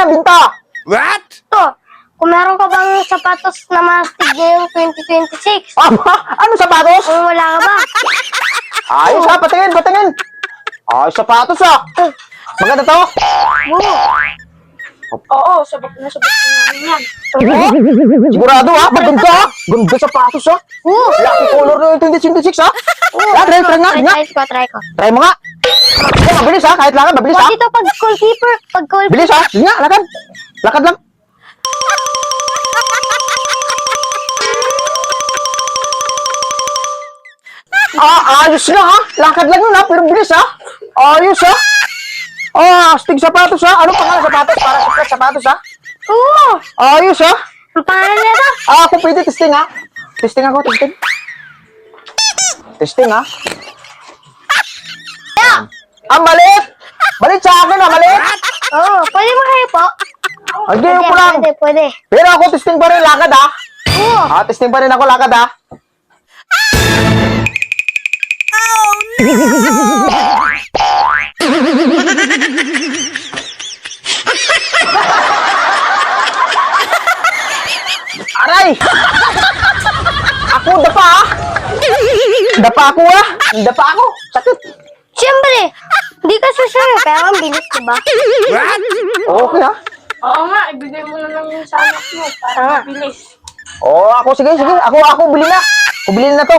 yan, binta. What? Ito, kung meron ka bang sapatos na mastig ngayong 2026? Ano sapatos? Kung wala ka ba? Ayos ha, patingin, patingin. Ayos sapatos ha. Maganda to. Oo, sabak na namin yan. Sigurado ha, maganda ha. Ganda sapatos ha. Lucky color na yung 2026 ha. Try nga, nga. Try ko. Try mo nga. Okay, mabilis ha, kahit lakad, mabilis ha. Dito pag goalkeeper, Bilis ha, sige nga, lakad. Lakad lang. Ayos na ha. Lakad lang yun ha, pero bilis ha. Ayos ha. Astig sapatos ha. Anong pangalan sapatos? Para sa sapatos ha. Oo! Ayos ha. Ang pangalan nito? Ako pwede testing ha. Testing ako, testing. Testing ha. Ang maliit. Maliit sa akin ha, maliit. Oo, pwede mo kayo po. Hindi, yung ko lang. Pwede. Pero ako testing pa rin lakad ha. Oo. Testing pa rin ako lakad ha. Aray! Ako, dapa ha? Dapa ako ha? Dapa ako? Sakit. Siyempre, hindi ka susunod, pero ang bilis, diba? What? Okay ha? Oo nga, ibigay mo na lang yung sa anak mo para mabilis. Ako, sige. Ako, bili na. Bili na to.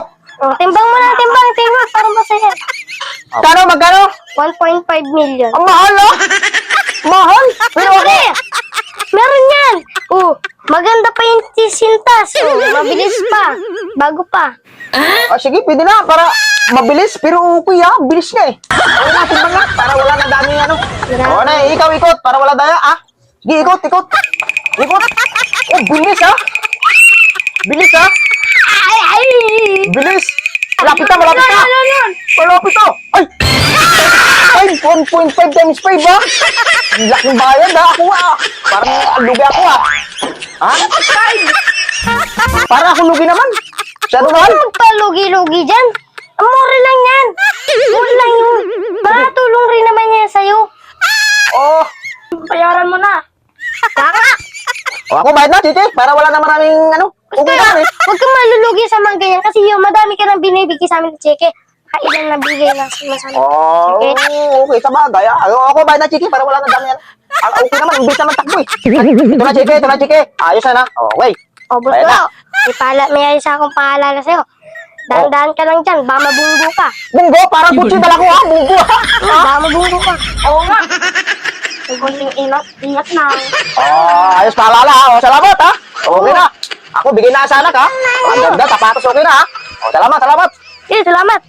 Timbang mo na, timbang, para masaya. Magkano? 1.5 million. Ang mahal ha? Mahal? Pero ako, Siyempre, meron yan. Maganda pa yung sintas. Mabilis pa. Bago pa. sige, pwede na. Para mabilis, pero okay ha. Bilis nga eh. Okay na, timbang na. Para wala na dami ano. Na, ikaw ikot. Para wala daya ah. Sige, ikot. Ikot. Bilis ha. Bilis ha. Ay! Bilis. Malapit na. Malapit na. Ay, 1.5 times 5 ha. Ang laking bayad ha. Ako ha. Parang lugi ako ha. Para ako lugi naman. Masyado naman. Huwag pa lugi-lugi dyan. Ang mura lang yan. Mura lang yun. Makatulong rin naman yan sa'yo. Bayaran mo na. Kaka! Ako bayad na, Titi. Para wala na maraming ano. Okay naman eh. Huwag kang malulugi sa mga ganyan kasi yung madami ka nang binibigay sa amin ng Cheke. Kailan nabigay lang sa mga Okay, sa bagay. Ako bayad na, Chiki. Para wala na dami yan. Okay naman, imbis naman takbo eh. Ito na, Chiki. Ayos na na. Okay. Bayad na. May ayos akong paalala sa'yo. Dahan-dahan ka lang dyan. Baka mabunggo ka. Bunggo, parang kutsi pala ko ha. Bunggo ha. Baka mabunggo ka. Oo nga. Kunting ingat na. Ayos paalala ha. Salamat ha. Okay na. Ako, bigay na sa anak ha. Ang ganda, tapatos okay na ha. Salamat. Sige, salamat.